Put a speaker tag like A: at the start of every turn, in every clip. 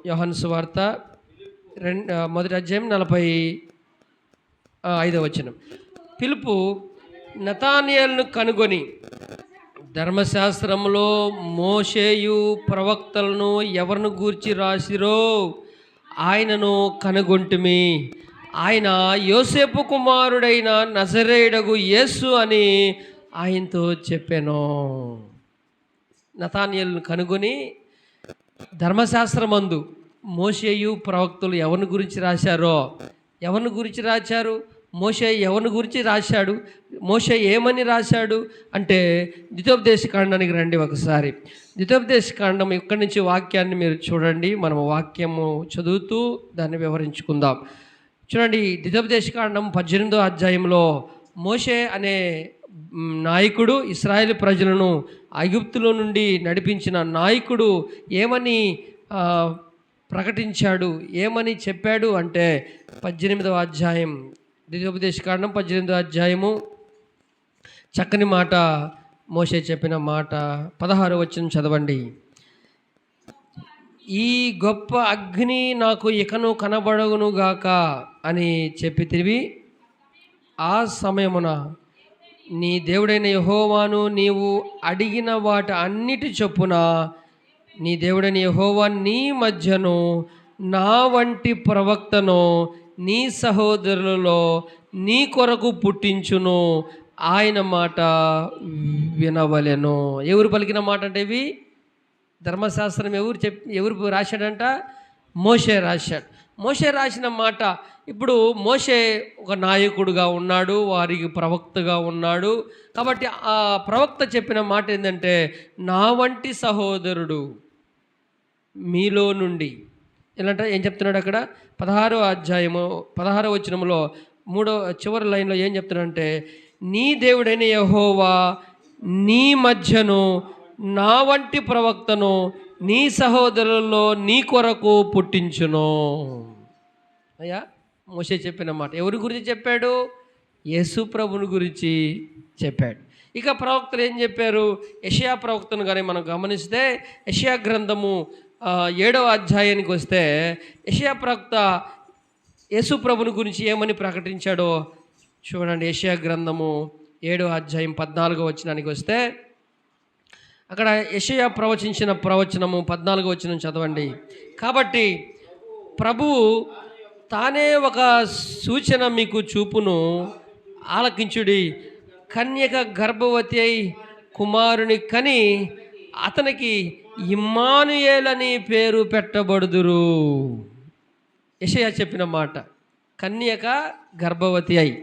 A: యోహాను సువార్త మొదటి అధ్యాయం 45వ వచనం. పిలుపు నతానియేలును కనుగొని, ధర్మశాస్త్రంలో మోషేయు ప్రవక్తలను ఎవరిని గూర్చి రాసిరో ఆయనను కనుగొంటిమి. ఆయన యోసేపు కుమారుడైన నజరేయుడగు యేసు అని ఆయనతో చెప్పాను. నతానియేలును కనుగొని, ధర్మశాస్త్రమందు మోషేయు ప్రవక్తలు ఎవరిని గురించి రాశారో, ఎవరిని గురించి రాశారు, మోషే ఎవరిని గురించి రాశాడు, మోషే ఏమని రాశాడు అంటే ద్వితోపదేశకాండానికి రండి ఒకసారి. ద్వితోపదేశకాండం ఇక్కడి నుంచి వాక్యాన్ని మీరు చూడండి. మనం వాక్యము చదువుతూ దాన్ని వివరించుకుందాం. చూడండి, ద్వితోపదేశకాండం 18వ అధ్యాయంలో మోషే అనే నాయకుడు ఇశ్రాయేలు ప్రజలను ఐగుప్తులో నుండి నడిపించిన నాయకుడు ఏమని ప్రకటించాడు, ఏమని చెప్పాడు అంటే 18వ అధ్యాయం, ద్వితోపదేశకాండం 18వ అధ్యాయము చక్కని మాట, మోషే చెప్పిన మాట 16వ వచనం చదవండి. ఈ గొప్ప అగ్ని నాకు ఇకను కనబడగును గాక అని చెప్పితివి. ఆ సమయమున నీ దేవుడైన యెహోవాను నీవు అడిగిన వాటి అన్నిటి చొప్పున నీ దేవుడైన యెహోవా నీ మధ్యను నా వంటి ప్రవక్తను నీ సహోదరులలో నీ కొరకు పుట్టించును. ఆయన మాట వినవలెను. ఎవరు పలికిన మాట అంటే ఇవి? ధర్మశాస్త్రం ఎవరు రాశాడంట? మోషే రాశాడు. మోషే రాసిన మాట. ఇప్పుడు మోషే ఒక నాయకుడుగా ఉన్నాడు, వారికి ప్రవక్తగా ఉన్నాడు. కాబట్టి ఆ ప్రవక్త చెప్పిన మాట ఏంటంటే, నా వంటి సహోదరుడు మీలో నుండి, ఇలాంటి ఏం చెప్తున్నాడు అక్కడ 16వ అధ్యాయము 16వ వచనంలో చివరి లైన్లో ఏం చెప్తున్నాడంటే, నీ దేవుడైన యెహోవా నీ మధ్యను నా వంటి ప్రవక్తను నీ సహోదరులలో నీ కొరకు పుట్టించును. అయ్యా, మోషే చెప్పిన మాట ఎవరి గురించి చెప్పాడు? యేసు ప్రభుని గురించి చెప్పాడు. ఇక ప్రవక్తలు ఏం చెప్పారు? యెషయా ప్రవక్తను కానీ మనం గమనిస్తే, యెషయా గ్రంథము 7వ అధ్యాయానికి వస్తే, యెషయా ప్రవక్త యేసు ప్రభుని గురించి ఏమని ప్రకటించాడో చూడండి. యెషయా గ్రంథము 7వ అధ్యాయం 14వ వచనానికి వస్తే, అక్కడ యెషయా ప్రవచించిన ప్రవచనము 14వ వచనం చదవండి. కాబట్టి ప్రభువు తానే ఒక సూచన మీకు చూపును, ఆలకించుడి. కన్యక గర్భవతి అయి కుమారుని కని అతనికి ఇమ్మానుయేలని పేరు పెట్టబడుదురు. యెషయా చెప్పిన మాట. కన్యక గర్భవతి అయి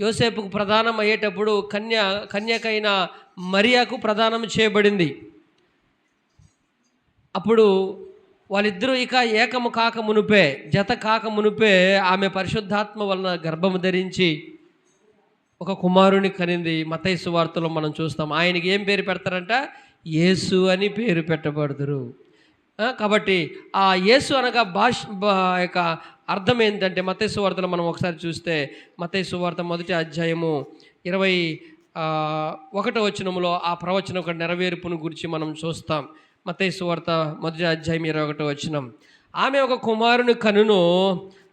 A: యోసేపుకు ప్రదానం అయ్యేటప్పుడు కన్యకైన మరియాకు ప్రదానం చేయబడింది. అప్పుడు వాళ్ళిద్దరూ ఇక ఏకము కాక మునుపే, జత కాక మునుపే ఆమె పరిశుద్ధాత్మ వలన గర్భము ధరించి ఒక కుమారుని కనింది. మత్తయి సువార్తలో మనం చూస్తాం. ఆయనకి ఏం పేరు పెడతారంట? యేసు అని పేరు పెట్టబడుదురు. కాబట్టి ఆ యేసు అనగా యొక్క అర్థం ఏంటంటే, మత్తయి సువార్తలో మనం ఒకసారి చూస్తే, మత్తయి సువార్త 1వ అధ్యాయము 21వ వచనంలో ఆ ప్రవచనం ఒక నెరవేర్పును గురించి మనం చూస్తాం. మత్తయి సువార్త 1వ అధ్యాయం 21వ వచనం. ఆమె ఒక కుమారుని కనును,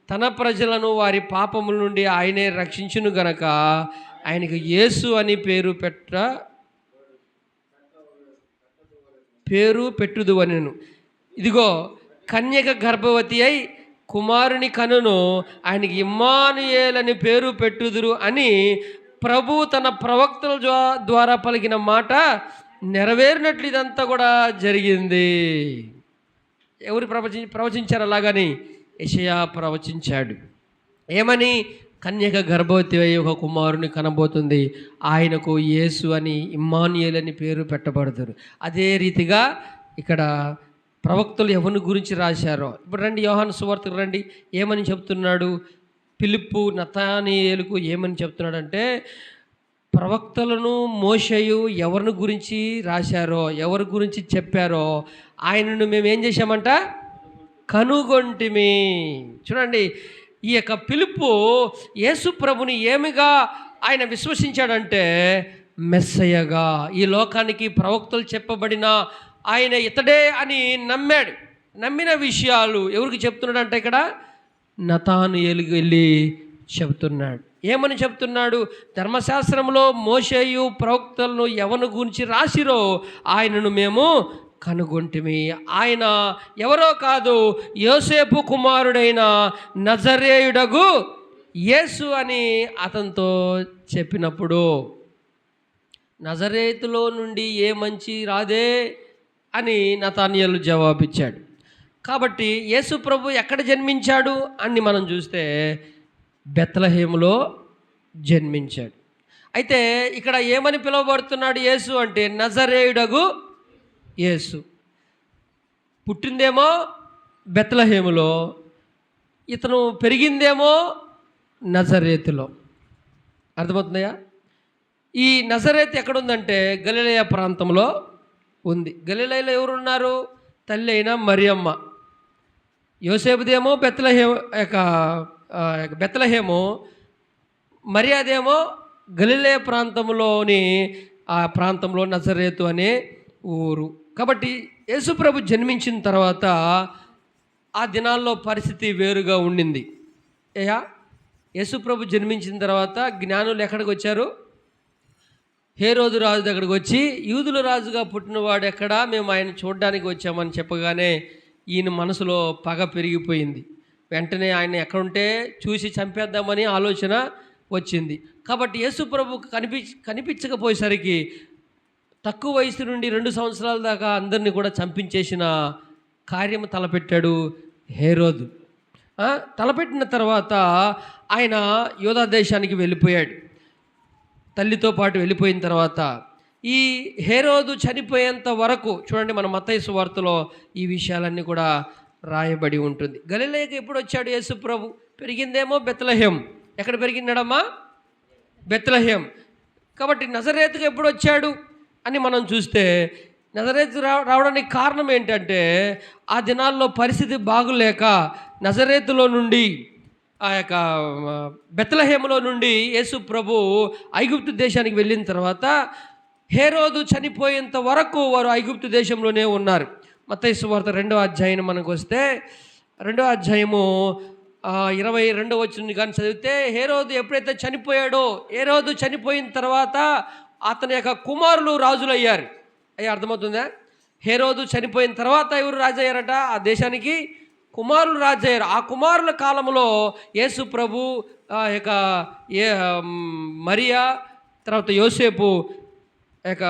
A: తన ప్రజలను వారి పాపముల నుండి ఆయనే రక్షించును గనక ఆయనకు యేసు అని పేరు పెట్టుదువనెను. ఇదిగో కన్యక గర్భవతి అయి కుమారుని కనును, ఆయనకి ఇమ్మానుయేలని పేరు పెట్టుదురు అని ప్రభు తన ప్రవక్తల ద్వారా పలికిన మాట నెరవేరినట్లు ఇదంతా కూడా జరిగింది. ఎవరు ప్రవచించారు అలాగని? యెషయా ప్రవచించాడు. ఏమని? కన్యక గర్భవతి అయి ఒక కుమారుని కనబోతుంది, ఆయనకు యేసు అని ఇమ్మానుయేల్ అని పేరు పెట్టబడుతురు. అదే రీతిగా ఇక్కడ ప్రవక్తలు ఎవరిని గురించి రాశారో ఇప్పుడు రండి, యోహాను సువార్తకు రండి. ఏమని చెప్తున్నాడు? పిలుపు నతానియేలుకు ఏమని చెప్తున్నాడంటే, ప్రవక్తలను మోషేయు ఎవరిని గురించి రాశారో, ఎవరి గురించి చెప్పారో ఆయనను మేము ఏం చేశామంట? కనుగొంటిమి. చూడండి, ఈ యొక్క పిలుపు యేసు ప్రభుని ఏమిగా ఆయన విశ్వసించాడంటే, మెస్సయ్యగా, ఈ లోకానికి ప్రవక్తలు చెప్పబడిన ఆయన ఇతడే అని నమ్మాడు. నమ్మిన విషయాలు ఎవరికి చెప్తున్నాడంటే ఇక్కడ నతానయేలుకి వెళ్ళి చెబుతున్నాడు. ఏమని చెప్తున్నాడు? ధర్మశాస్త్రంలో మోషేయు ప్రవక్తలను ఎవరి గురించి రాసిరో ఆయనను మేము కనుగొంటిమి. ఆయన ఎవరో కాదు, యోసేపు కుమారుడైన నజరేయుడగు యేసు అని అతనితో చెప్పినప్పుడు, నజరేతులో నుండి ఏ మంచి రాదే అని నతానయేలు జవాబిచ్చాడు. కాబట్టి యేసు ప్రభు ఎక్కడ జన్మించాడు అని మనం చూస్తే బెత్లెహేములో జన్మించాడు. అయితే ఇక్కడ ఏమని పిలువబడుతున్నాడు యేసు అంటే నజరేయుడగు యేసు. పుట్టిందేమో బెత్లెహేములో, ఇతను పెరిగిందేమో నజరేతులో. అర్థమవుతుందయా? ఈ నజరేతు ఎక్కడుందంటే గలిలయ ప్రాంతంలో ఉంది. గలిలయలో ఎవరున్నారు? తల్లి అయిన మరియమ్మ. యోసేపుదేమో బెత్లెహేము, మరియాదేమో గలిలయ ప్రాంతంలోని ఆ ప్రాంతంలో నజరేతు అనే ఊరు. కాబట్టి యేసుప్రభు జన్మించిన తర్వాత ఆ దినాల్లో పరిస్థితి వేరుగా ఉండింది. యేసుప్రభు జన్మించిన తర్వాత జ్ఞానులు ఎక్కడికి వచ్చారు? హేరోదు రాజు దగ్గరికి వచ్చి, యూదుల రాజుగా పుట్టినవాడు ఎక్కడా, మేము ఆయన చూడడానికి వచ్చామని చెప్పగానే ఈయన మనసులో పగ పెరిగిపోయింది. వెంటనే ఆయన ఎక్కడుంటే చూసి చంపేద్దామని ఆలోచన వచ్చింది. కాబట్టి యేసుప్రభు కనిపించకపోయేసరికి తక్కువ వయసు నుండి 2 సంవత్సరాల దాకా అందరినీ కూడా చంపించేసిన కార్యము తలపెట్టాడు హేరోదు. తలపెట్టిన తర్వాత ఆయన యూదా దేశానికి వెళ్ళిపోయాడు. తల్లితో పాటు వెళ్ళిపోయిన తర్వాత ఈ హేరోదు చనిపోయేంత వరకు చూడండి, మన మత్తయి సువార్తలో ఈ విషయాలన్నీ కూడా రాయబడి ఉంటుంది. గలిలయకి ఎప్పుడు వచ్చాడు యేసు ప్రభు? పెరిగిందేమో బెత్లెహేం. ఎక్కడ పెరిగినాడమ్మా? బెత్లెహేం. కాబట్టి నజరేతుకు ఎప్పుడు వచ్చాడు అని మనం చూస్తే, నజరేతు రావడానికి కారణం ఏంటంటే ఆ దినాల్లో పరిస్థితి బాగులేక నజరేతులో నుండి ఆ యొక్క బెత్లెహేములో నుండి యేసు ప్రభు ఐగుప్తు దేశానికి వెళ్ళిన తర్వాత హేరోదు చనిపోయేంత వరకు వారు ఐగుప్తు దేశంలోనే ఉన్నారు. మత్తయి సువార్త 2వ అధ్యాయం మనకు వస్తే 2వ అధ్యాయము 22వ వచనం కానీ చదివితే, హేరోదు ఎప్పుడైతే చనిపోయాడో, హేరోదు చనిపోయిన తర్వాత అతని యొక్క కుమారులు రాజులయ్యారు. అర్థమవుతుందా? హేరోదు చనిపోయిన తర్వాత ఎవరు రాజయ్యారట? ఆ దేశానికి కుమారులు రాజయ్యారు. ఆ కుమారుల కాలంలో యేసు ప్రభు యొక్క మరియా తర్వాత యోసేపు యొక్క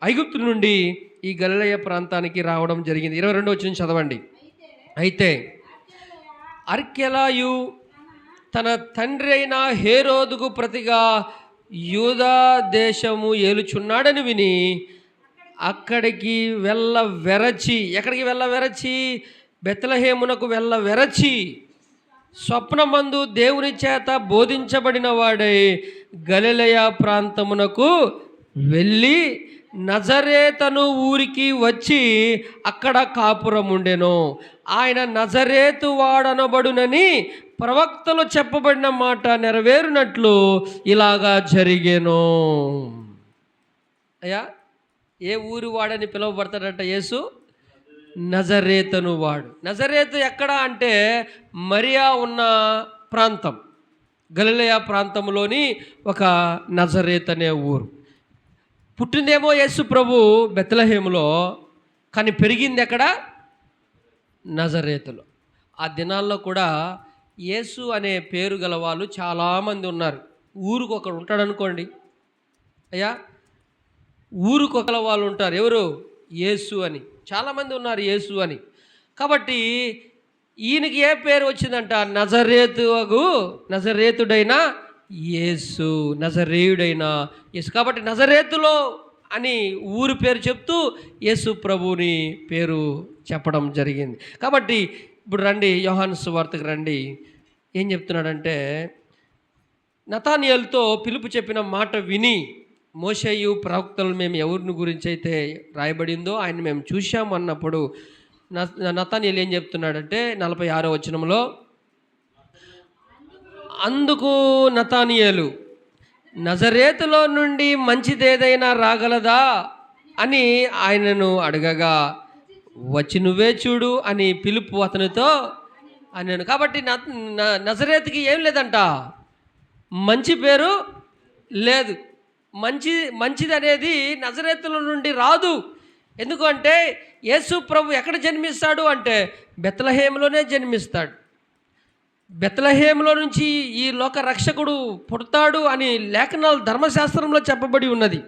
A: ఐగుప్తు నుండి ఈ గలిలయ ప్రాంతానికి రావడం జరిగింది. 22వ వచనం చదవండి. అయితే అర్కెలాయు తన తండ్రి అయిన హేరోదుకు ప్రతిగా యూదా దేశము ఏలుచున్నాడని విని అక్కడికి ఎక్కడికి వెళ్ళవెరచి బెత్లెహేమునకు వెళ్ళవెరచి స్వప్నమందు దేవుని చేత బోధించబడిన వాడై గలిలయ ప్రాంతమునకు వెళ్ళి నజరేతను ఊరికి వచ్చి అక్కడ కాపురం ఉండెను. ఆయన నజరేతు వాడనబడునని ప్రవక్తలు చెప్పబడిన మాట నెరవేరునట్లు ఇలాగా జరిగేను. అయ్యా, ఏ ఊరు వాడని పిలువబడతాడట యేసు? నజరేతను వాడు. నజరేతు ఎక్కడ అంటే మరియా ఉన్న ప్రాంతం, గలిలయ ప్రాంతంలోని ఒక నజరేత్ అనే ఊరు. పుట్టిందేమో యేసు ప్రభు బెత్లెహేములో, కానీ పెరిగింది ఎక్కడ? నజరేతులో. ఆ దినాల్లో కూడా యేసు అనే పేరు గల వాళ్ళు చాలామంది ఉన్నారు. ఊరికి ఒకడు ఉంటాడు అనుకోండి అయ్యా, ఊరికి ఒకల వాళ్ళు ఉంటారు. ఎవరు? యేసు అని. చాలామంది ఉన్నారు యేసు అని. కాబట్టి ఈయనకి ఏ పేరు వచ్చిందంట? నజరేతుడైన యేసు, నజరేయుడైన యేసు. కాబట్టి నజరేతులో అని ఊరు పేరు చెప్తూ యేసు ప్రభుని పేరు చెప్పడం జరిగింది. కాబట్టి ఇప్పుడు రండి, యోహాను సువార్తకు రండి. ఏం చెప్తున్నాడంటే, నతానియేలుతో పిలుపు చెప్పిన మాట విని మోషేయు ప్రవక్తలు మేము ఎవరిని గురించి అయితే రాయబడిందో ఆయన మేము చూశాము అన్నప్పుడు నతానియేలు ఏం చెప్తున్నాడంటే 46వ వచనంలో, అందుకు నతానియేలు నజరేతులో నుండి మంచిదేదైనా రాగలదా అని ఆయనను అడగగా, వచ్చి నువ్వే చూడు అని పిలుపు అతనితో అన్నాను. కాబట్టి నజరేతుకి ఏం లేదంట, మంచి పేరు లేదు. మంచిది అనేది నజరేతుల నుండి రాదు. ఎందుకంటే యేసు ప్రభు ఎక్కడ జన్మిస్తాడు అంటే బెత్లెహేములోనే జన్మిస్తాడు. బెత్లెహేములో నుంచి ఈ లోక రక్షకుడు పుడతాడు అని లేఖనాలు ధర్మశాస్త్రంలో చెప్పబడి ఉన్నది.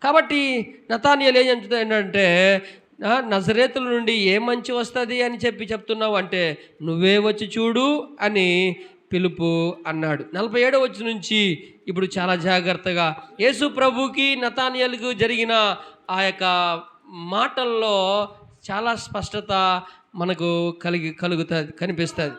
A: కాబట్టి నతానియేలు ఏం చెప్తాడంటే, నజరేతుల నుండి ఏ మంచి వస్తుంది అని చెప్తున్నావు అంటే, నువ్వే వచ్చి చూడు అని పిలుపు అన్నాడు. 47వ వచనం నుంచి ఇప్పుడు చాలా జాగ్రత్తగా యేసు ప్రభుకి నతానియేలుకు జరిగిన ఆ యొక్క మాటల్లో చాలా స్పష్టత మనకు కలుగుతుంది, కనిపిస్తుంది.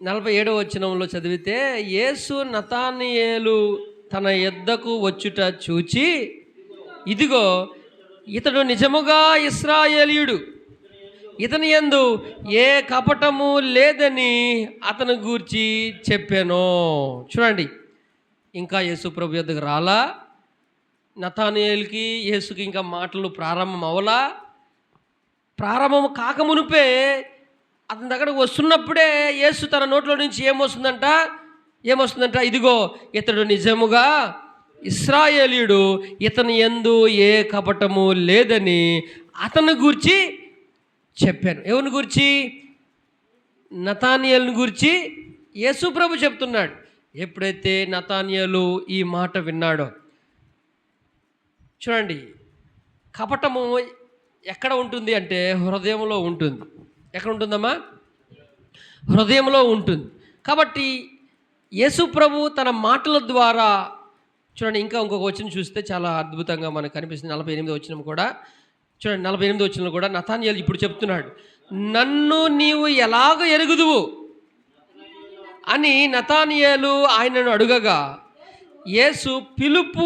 A: 47వ వచనంలో చదివితే, యేసు నతానియేలు తన యొద్దకు వచ్చుట చూచి, ఇదిగో ఇతడు నిజముగా ఇశ్రాయేలీయుడు, ఇతని యందు ఏ కపటము లేదని అతను గూర్చి చెప్పాను. చూడండి, ఇంకా యేసు ప్రభు యొద్దకు రాలా, నతానియేలుకి యేసుకి ఇంకా మాటలు ప్రారంభం అవలా. ప్రారంభం కాకమునుపే అతని దగ్గరకు వస్తున్నప్పుడే యేసు తన నోట్లో నుంచి ఏమొస్తుందంట, ఇదిగో ఇతడు నిజముగా ఇశ్రాయేలీయుడు, ఇతని యందు ఏ కపటము లేదని అతని గూర్చి చెప్పాను. ఎవరిని గురించి? నతానియేలుని గురించి యేసు ప్రభు చెప్తున్నాడు. ఎప్పుడైతే నతానియేలు ఈ మాట విన్నాడో, చూడండి, కపటము ఎక్కడ ఉంటుంది అంటే హృదయంలో ఉంటుంది. ఎక్కడ ఉంటుందమ్మా? హృదయంలో ఉంటుంది. కాబట్టి యేసు ప్రభు తన మాటల ద్వారా, చూడండి, ఇంకొక వచనం చూస్తే చాలా అద్భుతంగా మనకు కనిపిస్తుంది. 48వ వచనం కూడా చూడండి. 48వ వచనంలో కూడా నతానియేలు ఇప్పుడు చెప్తున్నాడు, నన్ను నీవు ఎలాగ ఎరుగుదువు అని నతానియేలు ఆయనను అడుగగా, యేసు పిలుపు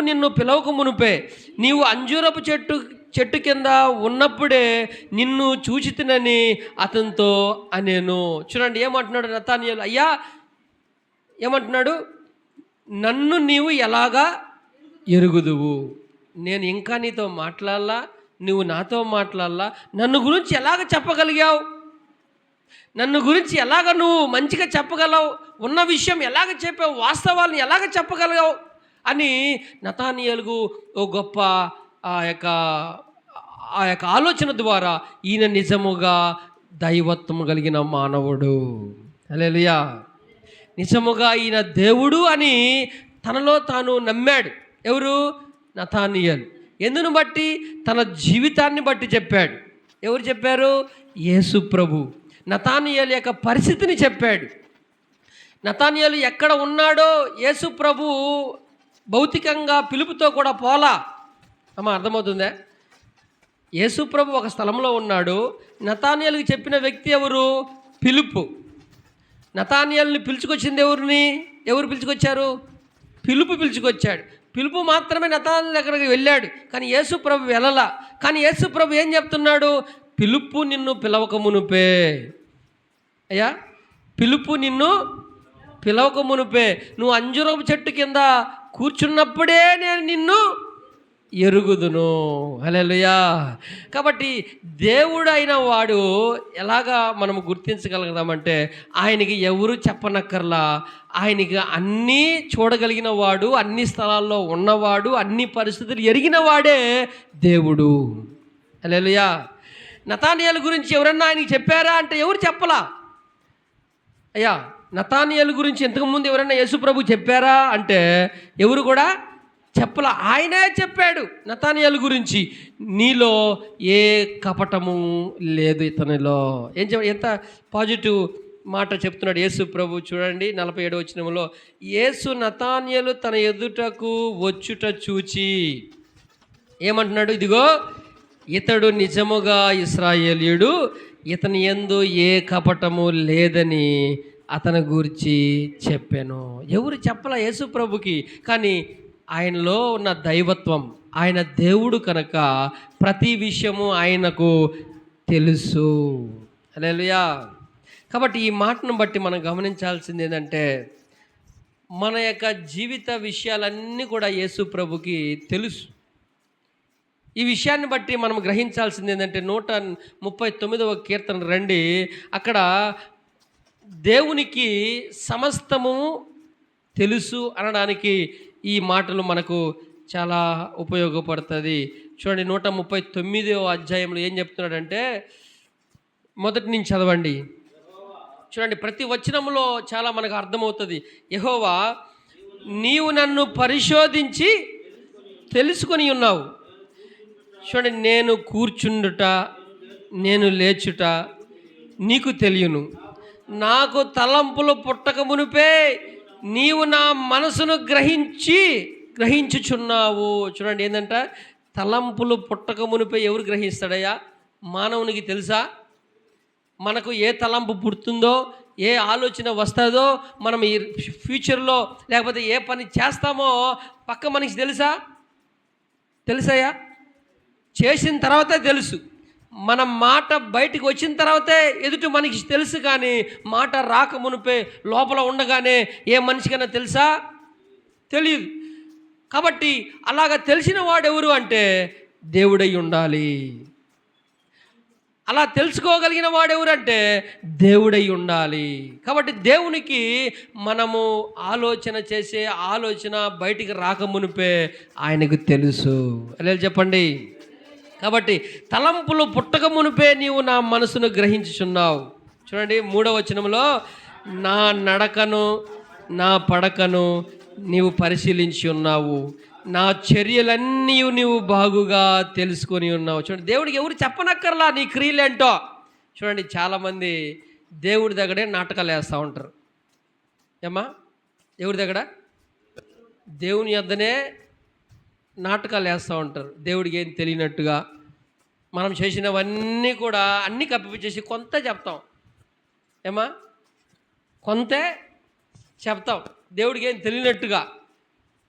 A: నిన్ను పిలవక మునుపే నీవు అంజూరపు చెట్టు కింద ఉన్నప్పుడే నిన్ను చూచితినని అతనితో అనేను. చూడండి, ఏమంటున్నాడు నతానియేలు? అయ్యా, ఏమంటున్నాడు? నన్ను నీవు ఎలాగా ఎరుగుదువు? నేను ఇంకా నీతో మాట్లాడాలా, నువ్వు నాతో మాట్లాడాలా? నన్ను గురించి ఎలాగ చెప్పగలిగావు? నన్ను గురించి ఎలాగ నువ్వు మంచిగా చెప్పగలవు? ఉన్న విషయం ఎలాగ చెప్పావు? వాస్తవాలను ఎలాగ చెప్పగలిగావు అని నతానియేలుకు ఓ గొప్ప ఆ యొక్క ఆలోచన ద్వారా ఈయన నిజముగా దైవత్వము కలిగిన మానవుడు, హల్లెలూయా, నిజముగా ఈయన దేవుడు అని తనలో తాను నమ్మాడు. ఎవరు? నతానియేలు. ఎందును బట్టి? తన జీవితాన్ని బట్టి చెప్పాడు. ఎవరు చెప్పారు? యేసు ప్రభు నతానియేలు యొక్క పరిస్థితిని చెప్పాడు. నతానియేలు ఎక్కడ ఉన్నాడో యేసు ప్రభు భౌతికంగా పిలుపుతో కూడా పోలా. అమ్మ, అర్థమవుతుందా? యేసు ప్రభు ఒక స్థలంలో ఉన్నాడు. నతానియేలుకి చెప్పిన వ్యక్తి ఎవరు? పిలుపు. నతానియేలుని పిలుచుకొచ్చింది ఎవరు పిలుచుకొచ్చారు? పిలుపు పిలుచుకొచ్చాడు. పిలుపు మాత్రమే నతానియేలు దగ్గరికి వెళ్ళాడు, కానీ యేసు ప్రభు వెళ్ళలా. కానీ యేసు ప్రభు ఏం చెప్తున్నాడు? పిలుపు నిన్ను పిలవక మునుపే, అయ్యా, పిలుపు నిన్ను పిలవక మునుపే, నువ్వు అంజూరపు చెట్టు కింద కూర్చున్నప్పుడే నేను నిన్ను ఎరుగుదును. హల్లెలూయా. కాబట్టి దేవుడు అయిన వాడు ఎలాగా మనము గుర్తించగలుగుతామంటే, ఆయనకి ఎవరు చెప్పనక్కర్లా. ఆయనకి అన్నీ చూడగలిగిన వాడు, అన్ని స్థలాల్లో ఉన్నవాడు, అన్ని పరిస్థితులు ఎరిగిన వాడే దేవుడు. హల్లెలూయా. నతానియేలు గురించి ఎవరన్నా ఆయనకి చెప్పారా అంటే ఎవరు చెప్పలా. అయ్యా, నతానియేలు గురించి ఇంతకుముందు ఎవరైనా యేసు ప్రభు చెప్పారా అంటే ఎవరు కూడా చెప్పలా. ఆయనే చెప్పాడు నతానియేలు గురించి, నీలో ఏ కపటము లేదు ఇతనిలో. ఎంత పాజిటివ్ మాట చెప్తున్నాడు యేసు ప్రభు. చూడండి, 47వ వచనంలో, యేసు నతానియేలు తన ఎదుటకు వచ్చుట చూచి ఏమంటున్నాడు? ఇదిగో ఇతడు నిజముగా ఇశ్రాయేలీయుడు, ఇతని యందు ఏ కపటము లేదని అతని గురించి చెప్పాను. ఎవరు చెప్పలా యేసు ప్రభుకి, కానీ ఆయనలో ఉన్న దైవత్వం, ఆయన దేవుడు కనుక ప్రతి విషయము ఆయనకు తెలుసు. హల్లెలూయా. కాబట్టి ఈ మాటను బట్టి మనం గమనించాల్సింది ఏంటంటే, మన యొక్క జీవిత విషయాలన్నీ కూడా యేసు ప్రభుకి తెలుసు. ఈ విషయాన్ని బట్టి మనం గ్రహించాల్సింది ఏంటంటే 139వ కీర్తన రండి. అక్కడ దేవునికి సమస్తము తెలుసు అనడానికి ఈ మాటలు మనకు చాలా ఉపయోగపడుతుంది. చూడండి 139వ అధ్యాయంలో ఏం చెప్తున్నాడంటే, మొదటి నుంచి చదవండి. చూడండి, ప్రతి వచనంలో చాలా మనకు అర్థమవుతుంది. యెహోవా, నీవు నన్ను పరిశోధించి తెలుసుకొని ఉన్నావు. చూడండి, నేను కూర్చుండుట, నేను లేచుట నీకు తెలియను. నాకు తలంపులు పుట్టక మునిపే నీవు నా మనసును గ్రహించుచున్నావు. చూడండి, ఏంటంట, తలంపులు పుట్టక మునిపే ఎవరు గ్రహిస్తాడయ్యా? మానవునికి తెలుసా? మనకు ఏ తలంపు పుడుతుందో, ఏ ఆలోచన వస్తుందో, మనం ఈ ఫ్యూచర్లో లేకపోతే ఏ పని చేస్తామో పక్క మనిషి తెలుసాయా? చేసిన తర్వాతే తెలుసు. మన మాట బయటికి వచ్చిన తర్వాతే ఎదుటి మనిషి తెలుసు. కానీ మాట రాక మునిపే లోపల ఉండగానే ఏ మనిషికైనా తెలుసా? తెలియదు. కాబట్టి అలాగ తెలిసిన వాడెవరు అంటే దేవుడై ఉండాలి. అలా తెలుసుకోగలిగిన వాడెవరంటే దేవుడై ఉండాలి. కాబట్టి దేవునికి మనము ఆలోచన చేసే ఆలోచన బయటికి రాక మునిపే ఆయనకు తెలుసు. అలా చెప్పండి. కాబట్టి తలంపులు పుట్టక మునిపే నీవు నా మనసును గ్రహించుచున్నావు. చూడండి 3వ వచనంలో, నా నడకను నా పడకను నీవు పరిశీలించి ఉన్నావు, నా చర్యలన్నీ నీవు బాగుగా తెలుసుకొని ఉన్నావు. చూడండి, దేవుడికి ఎవరు చెప్పనక్కర్లా నీ క్రియలేంటో. చూడండి, చాలామంది దేవుడి దగ్గరే నాటకాలు వేస్తూ ఉంటారు. ఏమ్మా, ఎవరి దగ్గర? దేవుని యొద్దనే నాటకాలు వేస్తూ ఉంటారు. దేవుడికి ఏం తెలియనట్టుగా మనం చేసినవన్నీ కూడా అన్నీ కప్పిపించేసి కొంత చెప్తాం. ఏమా, కొంతే చెప్తాం దేవుడికి ఏం తెలియనట్టుగా.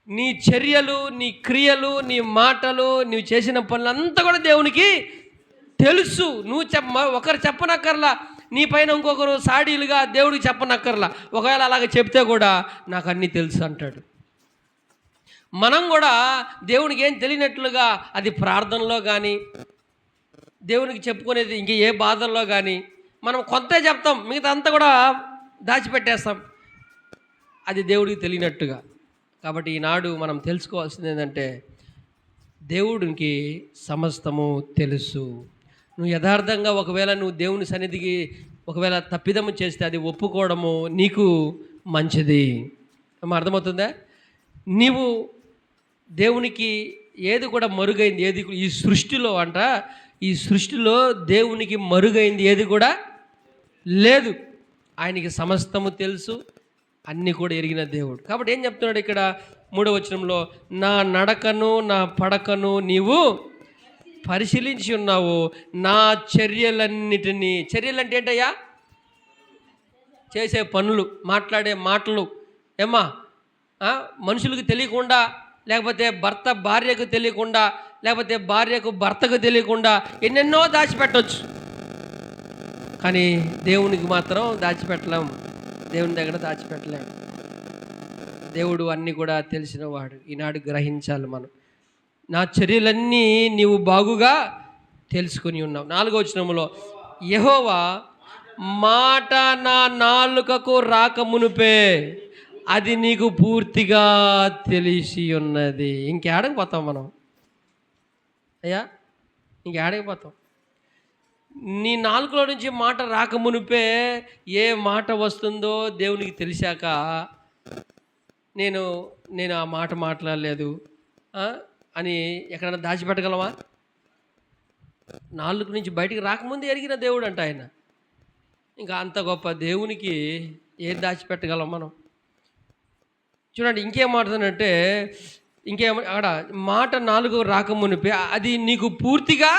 A: నీ చర్యలు, నీ క్రియలు, నీ మాటలు, నువ్వు చేసిన పనులంతా కూడా దేవునికి తెలుసు. ఒకరు చెప్పనక్కర్లా. నీ పైన ఇంకొకరు సాడీలుగా దేవుడికి చెప్పనక్కర్లా. ఒకవేళ అలాగ చెప్తే కూడా నాకు అన్నీ తెలుసు అంటాడు. మనం కూడా దేవునికి ఏం తెలియనట్లుగా అది ప్రార్థనలో కానీ, దేవునికి చెప్పుకునేది ఇంక ఏ బాధల్లో కానీ మనం కొంత చెప్తాం, మిగతా అంతా కూడా దాచిపెట్టేస్తాం, అది దేవుడికి తెలియనట్టుగా. కాబట్టి ఈనాడు మనం తెలుసుకోవాల్సింది ఏంటంటే, దేవుడికి సమస్తము తెలుసు. నువ్వు యథార్థంగా ఒకవేళ నువ్వు దేవుని సన్నిధికి ఒకవేళ తప్పిదము చేస్తే అది ఒప్పుకోవడము నీకు మంచిది. అర్థమవుతుందా? నీవు దేవునికి ఏది కూడా మరుగైంది ఏది ఈ సృష్టిలో ఈ సృష్టిలో దేవునికి మరుగైంది ఏది కూడా లేదు. ఆయనకి సమస్తము తెలుసు, అన్నీ కూడా ఎరిగిన దేవుడు. కాబట్టి ఏం చెప్తున్నాడు ఇక్కడ 3వ వచనంలో, నా నడకను నా పడకను నీవు పరిశీలించి ఉన్నావు, నా చర్యలన్నిటినీ. చర్యలు అంటే ఏంటయ్యా? చేసే పనులు, మాట్లాడే మాటలు. ఏమ్మా, మనుషులకు తెలియకుండా, లేకపోతే భర్త భార్యకు తెలియకుండా, లేకపోతే భార్యకు భర్తకు తెలియకుండా ఎన్నెన్నో దాచిపెట్టవచ్చు. కానీ దేవునికి మాత్రం దాచిపెట్టలేం. దేవుని దగ్గర దాచిపెట్టలేం. దేవుడు అన్నీ కూడా తెలిసినవాడు. ఈనాడు గ్రహించాలి మనం. నా చర్యలన్నీ నీవు బాగుగా తెలుసుకొని ఉన్నావు. 4వ వచనంలో, యెహోవా మాట నా నాలుకకు రాక మునుపే అది నీకు పూర్తిగా తెలిసి ఉన్నది. ఇంకేడకి పోతాం మనం అయ్యా? ఇంకేడకి పోతాం? నీ నాలుకలో నుంచి మాట రాక మునిపే ఏ మాట వస్తుందో దేవునికి తెలిసాక నేను ఆ మాట మాట్లాడలేదు అని ఎక్కడైనా దాచిపెట్టగలవా? నాలుగు నుంచి బయటికి రాకముందు ఎరిగిన దేవుడు అంట ఆయన. ఇంకా అంత గొప్ప దేవునికి ఏం దాచిపెట్టగలం మనం? చూడండి, ఇంకేం మాట్లాడుతుందంటే, అక్కడ మాట 4 రాకమునిపే అది నీకు పూర్తిగా,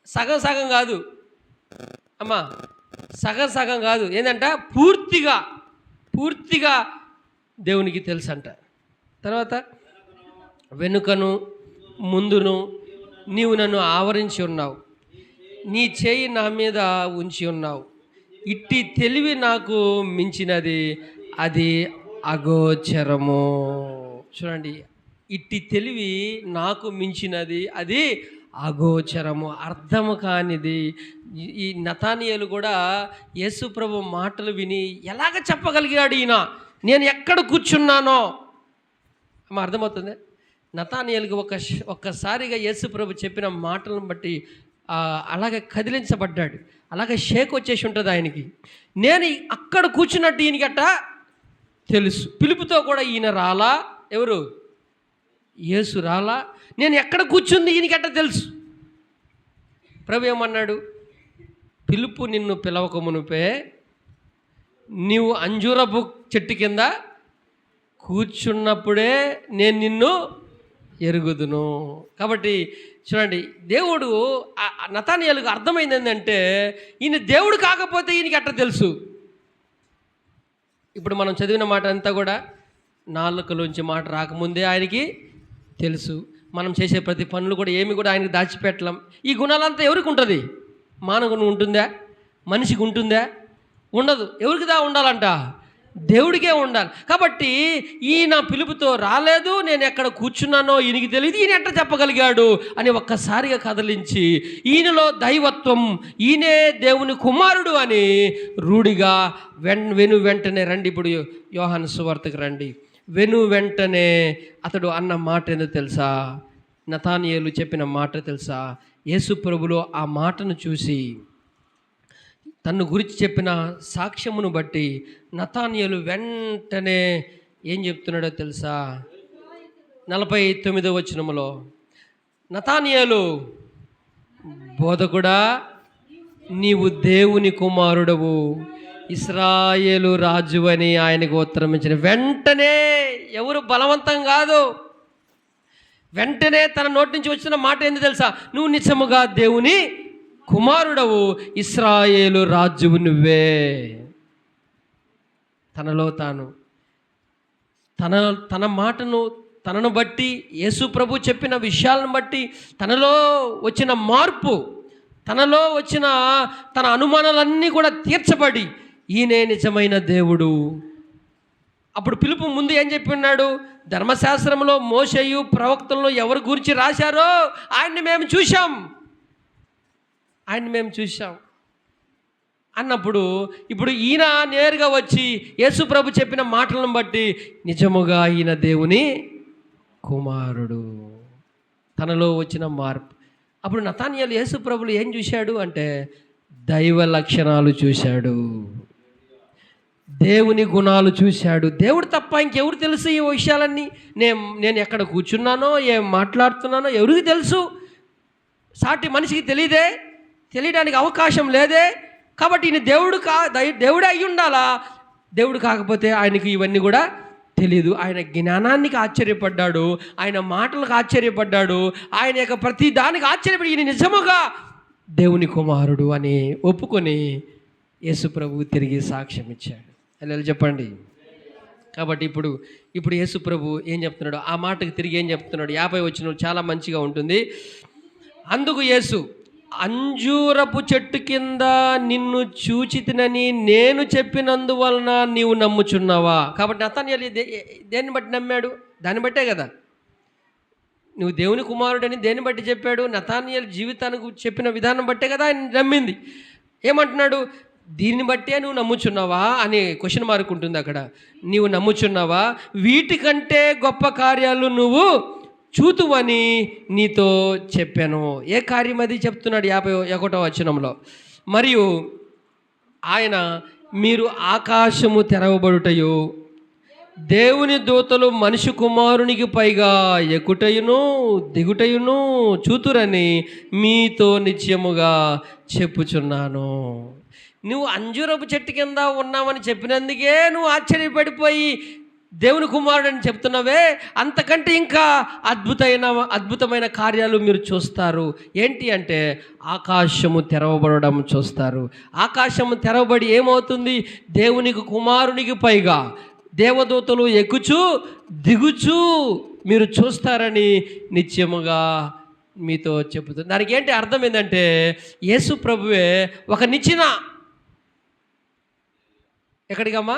A: సగం సగం కాదు అమ్మా, సగం సగం కాదు, ఏంటంట పూర్తిగా దేవునికి తెలుసు అంట. తర్వాత వెనుకను ముందును నీవు నన్ను ఆవరించి ఉన్నావు, నీ చేయి నా మీద ఉంచి ఉన్నావు. ఇట్టి తెలివి నాకు మించినది, అది అగోచరము. చూడండి, ఇట్టి తెలివి నాకు మించినది, అది అగోచరము, అర్థము కానిది. ఈ నతానియేలు కూడా యేసు ప్రభు మాటలు విని ఎలాగ చెప్పగలిగాడు ఈయన, నేను ఎక్కడ కూర్చున్నానో. అర్థమవుతుంది. నతానియేలుకి ఒక్కసారిగా యేసు ప్రభు చెప్పిన మాటలను బట్టి అలాగే కదిలించబడ్డాడు, అలాగే షేక్ వచ్చేసి ఉంటుంది ఆయనకి. నేను అక్కడ కూర్చున్నట్టు ఈయనకట తెలుసు. పిలుపుతో కూడా ఈయన రాలా, ఎవరు? యేసు రాలా. నేను ఎక్కడ కూర్చుంది ఈయనకట తెలుసు. ప్రభు ఏమన్నాడు? పిలుపు నిన్ను పిలవక మునుపే నీవు అంజూరపు చెట్టు కింద కూర్చున్నప్పుడే నేను నిన్ను ఎరుగుదును. కాబట్టి చూడండి, దేవుడు నతానియేలుకు అర్థమైంది ఏంటంటే ఈయన దేవుడు కాకపోతే ఈయనకి అట్ట తెలుసు. ఇప్పుడు మనం చదివిన మాట అంతా కూడా నాలుకలోంచి మాట రాకముందే ఆయనకి తెలుసు. మనం చేసే ప్రతి పనులు కూడా ఏమి కూడా ఆయనకి దాచిపెట్టలేం. ఈ గుణాలంతా ఎవరికి ఉంటుంది? మానవునికి ఉంటుందా? మనిషికి ఉంటుందా? ఉండదు. ఎవరికి ఉండాలంట? దేవుడికే ఉండాలి. కాబట్టి ఈయన పిలుపుతో రాలేదు, నేను ఎక్కడ కూర్చున్నానో ఈయనకి తెలియదు, ఈయన ఎట్లా చెప్పగలిగాడు అని ఒక్కసారిగా కదిలించి ఈయనలో దైవత్వం, ఈయనే దేవుని కుమారుడు అని రూఢిగా వెంటనే రండి. ఇప్పుడు యోహాను సువార్తకు రండి. వెంటనే అతడు అన్న మాట ఏందో తెలుసా? నతానియేలు చెప్పిన మాట తెలుసా? యేసు ప్రభులో ఆ మాటను చూసి తన్ను గురించి చెప్పిన సాక్ష్యమును బట్టి నతానియేలు వెంటనే ఏం చెప్తున్నాడో తెలుసా? 49వ వచనములో, నతానియేలు, బోధకుడా, నీవు దేవుని కుమారుడవు, ఇశ్రాయేలు రాజు అని ఆయనకు ఉత్తరం ఇచ్చిన. వెంటనే, ఎవరు బలవంతం కాదు, వెంటనే తన నోటి నుంచి వచ్చిన మాట ఏంది తెలుసా? నువ్వు నిజముగా దేవుని కుమారుడవు, ఇశ్రాయేలు రాజువు నువ్వే. తనలో తాను తన మాటను, తనను బట్టి, యేసు ప్రభు చెప్పిన విషయాలను బట్టి తనలో వచ్చిన మార్పు, తనలో వచ్చిన తన అనుమానాలన్నీ కూడా తీర్చబడి ఈయనే నిజమైన దేవుడు. అప్పుడు పిలుపు ముందు ఏం చెప్పి ఉన్నాడు? ధర్మశాస్త్రంలో మోషేయు ప్రవక్తలను ఎవరి గురించి రాశారో ఆయన్ని మేము చూశాం అన్నప్పుడు, ఇప్పుడు ఈయన నేరుగా వచ్చి యేసు ప్రభు చెప్పిన మాటలను బట్టి నిజముగా ఈయన దేవుని కుమారుడు, తనలో వచ్చిన మార్పు. అప్పుడు నతానియేలు యేసు ప్రభులు ఏం చూశాడు అంటే దైవ లక్షణాలు చూశాడు, దేవుని గుణాలు చూశాడు. దేవుడు తప్ప ఇంకెవరు తెలుసు ఈ విషయాలన్నీ? నేను ఎక్కడ కూర్చున్నానో, ఏం మాట్లాడుతున్నానో ఎవరికి తెలుసు? సాటి మనిషికి తెలియడానికి అవకాశం లేదే. కాబట్టి ఈయన దేవుడే అయి ఉండాలా. దేవుడు కాకపోతే ఆయనకి ఇవన్నీ కూడా తెలీదు. ఆయన జ్ఞానానికి ఆశ్చర్యపడ్డాడు, ఆయన మాటలకు ఆశ్చర్యపడ్డాడు, ఆయన యొక్క ప్రతి దానికి ఆశ్చర్యపడి ఈయన నిజముగా దేవుని కుమారుడు అని ఒప్పుకొని యేసు ప్రభు తిరిగి సాక్ష్యం ఇచ్చాడు. అలా చెప్పండి. కాబట్టి ఇప్పుడు యేసు ప్రభు ఏం చెప్తున్నాడు? ఆ మాటకి తిరిగి ఏం చెప్తున్నాడు? 50 వచనం చాలా మంచిగా ఉంటుంది. అందుకు యేసు, అంజూరపు చెట్టు కింద నిన్ను చూచితినని నేను చెప్పినందువలన నీవు నమ్ముచున్నావా? కాబట్టి నతానియేలు దేన్ని బట్టి నమ్మాడు? దాన్ని బట్టే కదా. నువ్వు దేవుని కుమారుడని దేన్ని బట్టి చెప్పాడు? నతానియేలు జీవితానికి చెప్పిన విధానం బట్టే కదా ఆయన నమ్మింది. ఏమంటున్నాడు? దీన్ని బట్టే నువ్వు నమ్ముచున్నావా అని క్వశ్చన్ మార్క్ ఉంటుంది అక్కడ. నీవు నమ్ముచున్నావా? వీటికంటే గొప్ప కార్యాలు నువ్వు చూతువని నీతో చెప్పాను. ఏ కార్యం అది చెప్తున్నాడు 51వ వచనంలో. మరియు ఆయన, మీరు ఆకాశము తెరవబడుటయు, దేవుని దూతలు మనిషి కుమారునికి పైగా ఎక్కుటయును దిగుటయును చూతురని మీతో నిత్యముగా చెప్పుచున్నాను. నువ్వు అంజూరపు చెట్టు కింద ఉన్నావని చెప్పినందుకే నువ్వు ఆశ్చర్యపడిపోయి దేవుని కుమారుడు అని చెప్తున్నావే, అంతకంటే ఇంకా అద్భుతమైన కార్యాలు మీరు చూస్తారు. ఏంటి అంటే ఆకాశము తెరవబడడం చూస్తారు. ఆకాశము తెరవబడి ఏమవుతుంది? దేవునికి కుమారునికి పైగా దేవదూతలు ఎక్కుచూ దిగుచూ మీరు చూస్తారని నిత్యముగా మీతో చెబుతుంది. దానికి ఏంటి అర్థం ఏంటంటే, యేసు ప్రభువే ఒక నిచ్చెన. ఎక్కడికమ్మా?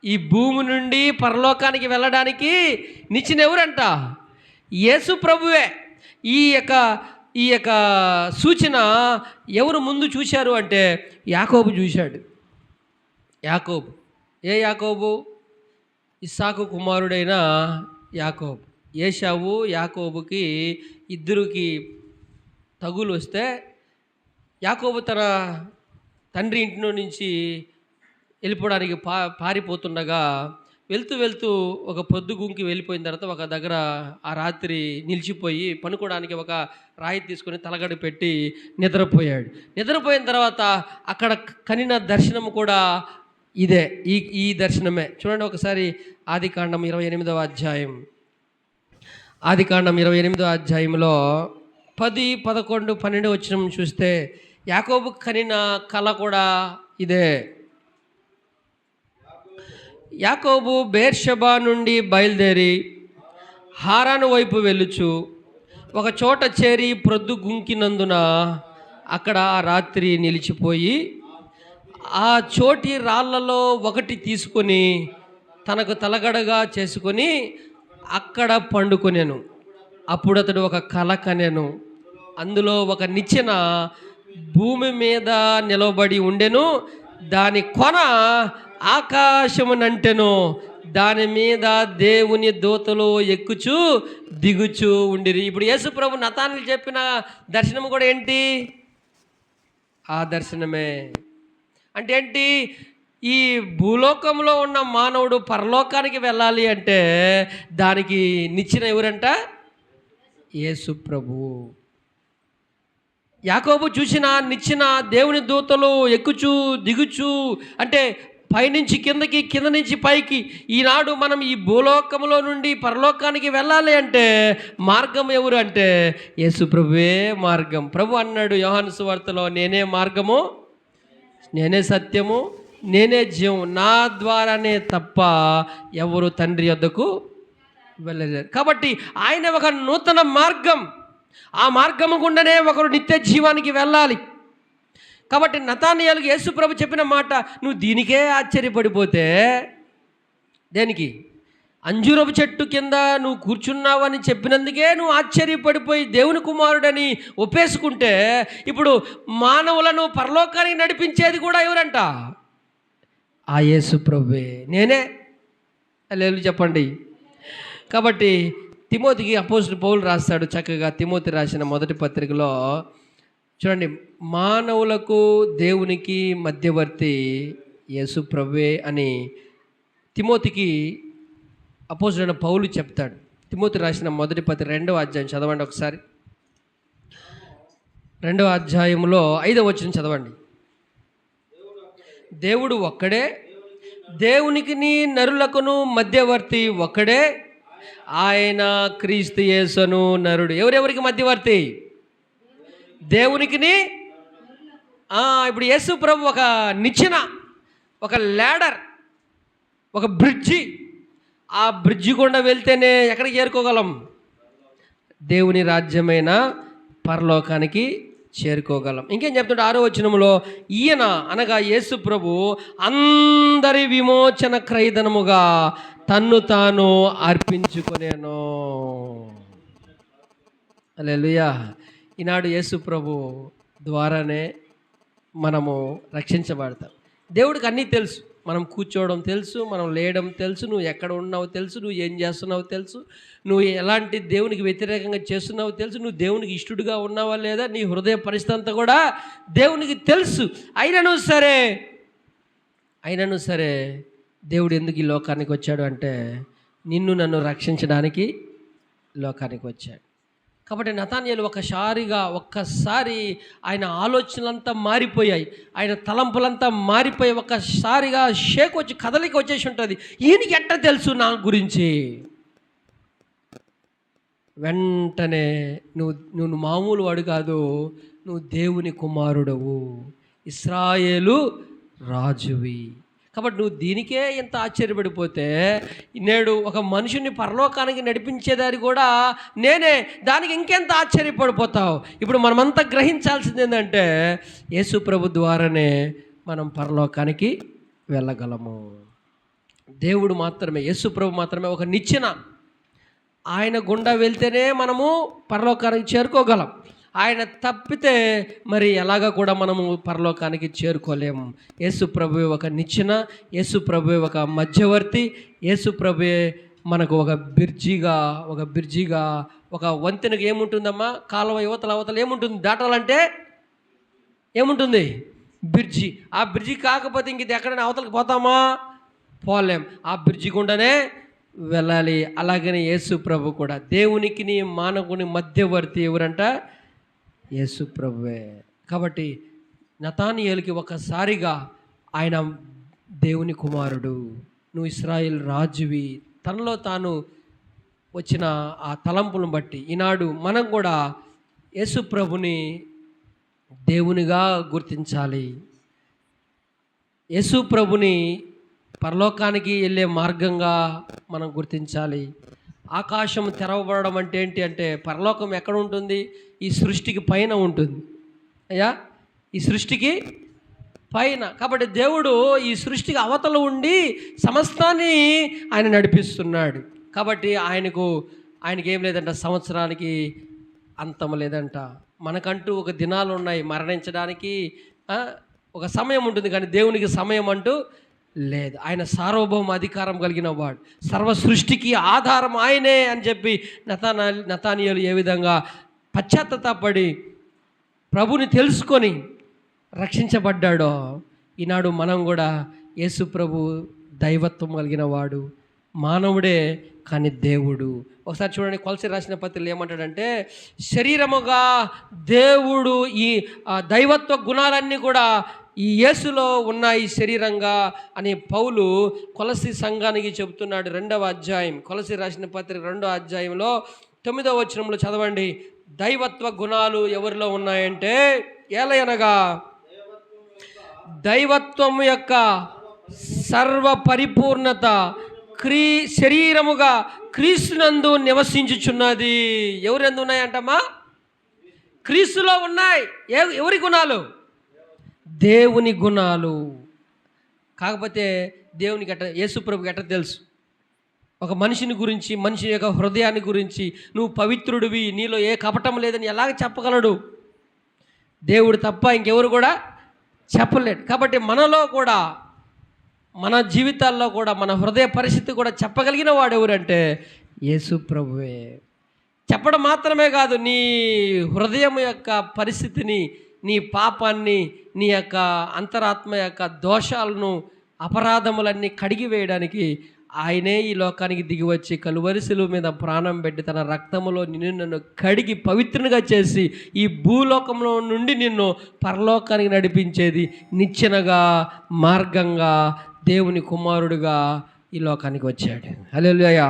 A: ఈ భూమి నుండి పరలోకానికి వెళ్ళడానికి నిచ్చెన ఎవరంట? యేసు ప్రభువే. ఈ యొక్క సూచన ఎవరు ముందు చూశారు అంటే యాకోబు చూశాడు. యాకోబు. ఏ యాకోబు? ఇస్సాకు కుమారుడైన యాకోబు. ఏశావు యాకోబుకి ఇద్దరికి తగులు వస్తే యాకోబు తన తండ్రి ఇంటి నుంచి వెళ్ళిపోవడానికి పారిపోతుండగా వెళ్తూ ఒక పొద్దు గుంకి వెళ్ళిపోయిన తర్వాత ఒక దగ్గర ఆ రాత్రి నిలిచిపోయి పనుకోవడానికి ఒక రాయి తీసుకొని తలగడ పెట్టి నిద్రపోయాడు. నిద్రపోయిన తర్వాత అక్కడ కనిన దర్శనం కూడా ఇదే, ఈ దర్శనమే. చూడండి ఒకసారి ఆదికాండం 28వ అధ్యాయం. ఆదికాండం 28వ అధ్యాయంలో 10, 11, 12 వచనం చూస్తే యాకోబు కనిన కల కూడా ఇదే. యాకోబు బేర్షెబా నుండి బయలుదేరి హారాను వైపు వెళ్ళుచు ఒక చోట చేరి ప్రొద్దు గుంకినందున అక్కడ ఆ రాత్రి నిలిచిపోయి ఆ చోటి రాళ్లలో ఒకటి తీసుకొని తనకు తలగడగా చేసుకొని అక్కడ పండుకొనెను. అప్పుడు అతడు ఒక కల కనెను. అందులో ఒక నిచ్చెన భూమి మీద నిలబడి ఉండెను. దాని కొన ఆకాశమునంటెను. దాని మీద దేవుని దూతలు ఎక్కుచూ దిగుచూ ఉండిరి. ఇప్పుడు యేసు ప్రభు నతానికి చెప్పిన దర్శనం కూడా ఏంటి? ఆ దర్శనమే. అంటే ఏంటి? ఈ భూలోకంలో ఉన్న మానవుడు పరలోకానికి వెళ్ళాలి అంటే దానికి నిచ్చెన ఎవరంట? యేసు ప్రభు. యాకోబు చూసిన నిచ్చెన దేవుని దూతలు ఎక్కుచూ దిగుచూ, అంటే పైనుంచి కిందకి, కింద నుంచి పైకి. ఈనాడు మనం ఈ భూలోకంలో నుండి పరలోకానికి వెళ్ళాలి అంటే మార్గం ఎవరు అంటే యేసు ప్రభువే మార్గం. ప్రభు అన్నాడు యోహాను సువార్తలో, నేనే మార్గము, నేనే సత్యము, నేనే జీవం, నా ద్వారానే తప్ప ఎవరు తండ్రి యొద్దకు వెళ్ళలేరు. కాబట్టి ఆయన ఒక నూతన మార్గం. ఆ మార్గము గుండానే ఒకరు నిత్య జీవానికి వెళ్ళాలి. కాబట్టి నతానియేలుకు యేసు ప్రభు చెప్పిన మాట, నువ్వు దీనికే ఆశ్చర్యపడిపోతే దేనికి? అంజూరపు చెట్టు కింద నువ్వు కూర్చున్నావని చెప్పినందుకే నువ్వు ఆశ్చర్యపడిపోయి దేవుని కుమారుడని ఒప్పేసుకుంటే, ఇప్పుడు మానవులను పరలోకానికి నడిపించేది కూడా ఎవరంట? ఆ యేసు ప్రభువే. నేనే. హల్లెలూయా చెప్పండి. కాబట్టి తిమోతికి అపోస్తలుడు పౌలు రాస్తాడు చక్కగా. తిమోతి రాసిన మొదటి పత్రికలో చూడండి, మానవులకు దేవునికి మధ్యవర్తి యేసు ప్రభువే అని తిమోతికి అపోస్తలుడైన పౌలు చెప్తాడు. తిమోతి రాసిన మొదటి పత్రిక 2వ అధ్యాయం చదవండి ఒకసారి. 2వ అధ్యాయంలో 5వ వచనం చదవండి. దేవుడు ఒక్కడే, దేవునికిని నరులకును మధ్యవర్తి ఒక్కడే, ఆయన క్రీస్తు యేసును నరుడు. ఎవరెవరికి మధ్యవర్తి? దేవునికిని. ఇప్పుడు యేసు ప్రభు ఒక నిచ్చెన, ఒక ల్యాడర్, ఒక బ్రిడ్జి. ఆ బ్రిడ్జి గుండా వెళ్తేనే ఎక్కడికి చేరుకోగలం? దేవుని రాజ్యమైన పరలోకానికి చేరుకోగలం. ఇంకేం చెప్తుంటే 6వ వచనంలో, ఈయన అనగా యేసు ప్రభు అందరి విమోచన క్రయధనముగా తన్ను తాను అర్పించుకొనేను. హల్లెలూయా. ఈనాడు యేసు ప్రభు ద్వారానే మనము రక్షించబడతాం. దేవుడికి అన్నీ తెలుసు. మనం కూర్చోవడం తెలుసు, మనం లేయడం తెలుసు, నువ్వు ఎక్కడ ఉన్నావో తెలుసు, నువ్వు ఏం చేస్తున్నావో తెలుసు, నువ్వు ఎలాంటి దేవునికి వ్యతిరేకంగా చేస్తున్నావో తెలుసు, నువ్వు దేవునికి ఇష్టడుగా ఉన్నావా లేదా, నీ హృదయ పరిస్థితి అంతా కూడా దేవునికి తెలుసు. అయినను సరే దేవుడు ఎందుకు ఈ లోకానికి వచ్చాడు అంటే నిన్ను నన్ను రక్షించడానికి లోకానికి వచ్చాడు. కాబట్టి నతానియేలు ఒక్కసారి ఆయన ఆలోచనలంతా మారిపోయాయి, ఆయన తలంపులంతా మారిపోయి ఒక్కసారిగా షేక్ వచ్చి కదలిక వచ్చేసి ఉంటుంది. ఈయనకి ఎట్ట తెలుసు నా గురించి? వెంటనే నువ్వు మామూలు వాడు కాదు, నువ్వు దేవుని కుమారుడవు, ఇశ్రాయేలు రాజువి. కాబట్టి నువ్వు దీనికే ఇంత ఆశ్చర్యపడిపోతే నేడు ఒక మనిషిని పరలోకానికి నడిపించేదాన్ని కూడా నేనే, దానికి ఇంకెంత ఆశ్చర్యపడిపోతావు. ఇప్పుడు మనమంతా గ్రహించాల్సింది ఏంటంటే యేసు ప్రభు ద్వారానే మనం పరలోకానికి వెళ్ళగలము. దేవుడు మాత్రమే, యేసు ప్రభు మాత్రమే ఒక నిచ్చెన. ఆయన గుండా వెళ్తేనే మనము పరలోకానికి చేరుకోగలం. ఆయన తప్పితే మరి ఎలాగ కూడా మనము పరలోకానికి చేరుకోలేము. యేసు ప్రభువే ఒక నిచ్చెన, యేసు ప్రభువే ఒక మధ్యవర్తి, యేసు ప్రభువే మనకు ఒక బ్రిడ్జిగా ఒక వంతెనకు ఏముంటుందమ్మా, కాలువ అవతల ఏముంటుంది, దాటాలంటే ఏముంటుంది, బ్రిడ్జి. ఆ బ్రిడ్జి కాకపోతే ఇంక ఇది ఎక్కడైనా అవతలకి పోతామా, పోలేం. ఆ బ్రిడ్జి గుండానే వెళ్ళాలి. అలాగనే యేసు ప్రభు కూడా దేవునికి మానవుని మధ్యవర్తి ఎవరంట, యేసు ప్రభువే. కాబట్టి నతానియేలుకి ఒకసారిగా ఆయన దేవుని కుమారుడు, నువ్వు ఇశ్రాయేల్ రాజువి, తనలో తాను వచ్చిన ఆ తలంపులను బట్టి ఈనాడు మనం కూడా యేసు ప్రభుని దేవునిగా గుర్తించాలి. యేసు ప్రభుని పరలోకానికి వెళ్ళే మార్గంగా మనం గుర్తించాలి. ఆకాశం తెరవబడడం అంటే ఏంటి అంటే, పరలోకం ఎక్కడ ఉంటుంది, ఈ సృష్టికి పైన ఉంటుంది అయ్యా, ఈ సృష్టికి పైన. కాబట్టి దేవుడు ఈ సృష్టికి అవతల ఉండి సమస్తాన్ని ఆయన నడిపిస్తున్నాడు. కాబట్టి ఆయనకి ఏం లేదంట, సంవత్సరానికి అంతం లేదంట. మనకంటూ ఒక దినాలు ఉన్నాయి, మరణించడానికి ఒక సమయం ఉంటుంది, కానీ దేవునికి సమయం అంటూ లేదు. ఆయన సార్వభౌమ అధికారం కలిగిన వాడు, సర్వ సృష్టికి ఆధారం ఆయనే అని చెప్పి నతానియేలు ఏ విధంగా పశ్చాత్తాపడి ప్రభుని తెలుసుకొని రక్షించబడ్డాడో, ఈనాడు మనం కూడా యేసు ప్రభు దైవత్వం కలిగిన వాడు, మానవుడే కానీ దేవుడు. ఒకసారి చూడండి, కొలసి రాసిన పత్రికలు ఏమంటాడంటే, శరీరముగా దేవుడు ఈ దైవత్వ గుణాలన్నీ కూడా ఈ యేసులో ఉన్నాయి శరీరంగా అని పౌలు కొలసి సంఘానికి చెబుతున్నాడు. 2వ అధ్యాయం, కొలసి రాసిన పత్రిక 2వ అధ్యాయంలో 9వ వచనంలో చదవండి. దైవత్వ గుణాలు ఎవరిలో ఉన్నాయంటే, ఏలయనగా దైవత్వం యొక్క సర్వ పరిపూర్ణత శరీరముగా క్రీస్తునందు నివసించుచున్నది. ఎవరెందు ఉన్నాయంటమ్మా, క్రీస్తులో ఉన్నాయి. ఎవరి గుణాలు, దేవుని గుణాలు. కాకపోతే దేవునికి యేసు ప్రభుకి ఎట్ట తెలుసు, ఒక మనిషిని గురించి, మనిషి యొక్క హృదయాన్ని గురించి, నువ్వు పవిత్రుడివి, నీలో ఏ కపటం లేదని ఎలాగ చెప్పగలడు? దేవుడు తప్ప ఇంకెవరు కూడా చెప్పలేడు. కాబట్టి మనలో కూడా, మన జీవితాల్లో కూడా, మన హృదయ పరిస్థితి కూడా చెప్పగలిగిన వాడు ఎవరంటే యేసు ప్రభువే. చెప్పడం మాత్రమే కాదు, నీ హృదయం యొక్క పరిస్థితిని, నీ పాపాన్ని, నీ యొక్క అంతరాత్మ యొక్క దోషాలను, అపరాధములన్నీ కడిగి వేయడానికి ఆయనే ఈ లోకానికి దిగి వచ్చి కలువరి శిలువ మీద ప్రాణం పెట్టి తన రక్తములో నన్ను కడిగి పవిత్రునిగా చేసి ఈ భూలోకంలో నుండి నిన్ను పరలోకానికి నడిపించేది నిచ్చెనగా, మార్గంగా దేవుని కుమారుడుగా ఈ లోకానికి వచ్చాడు. హల్లెలూయా.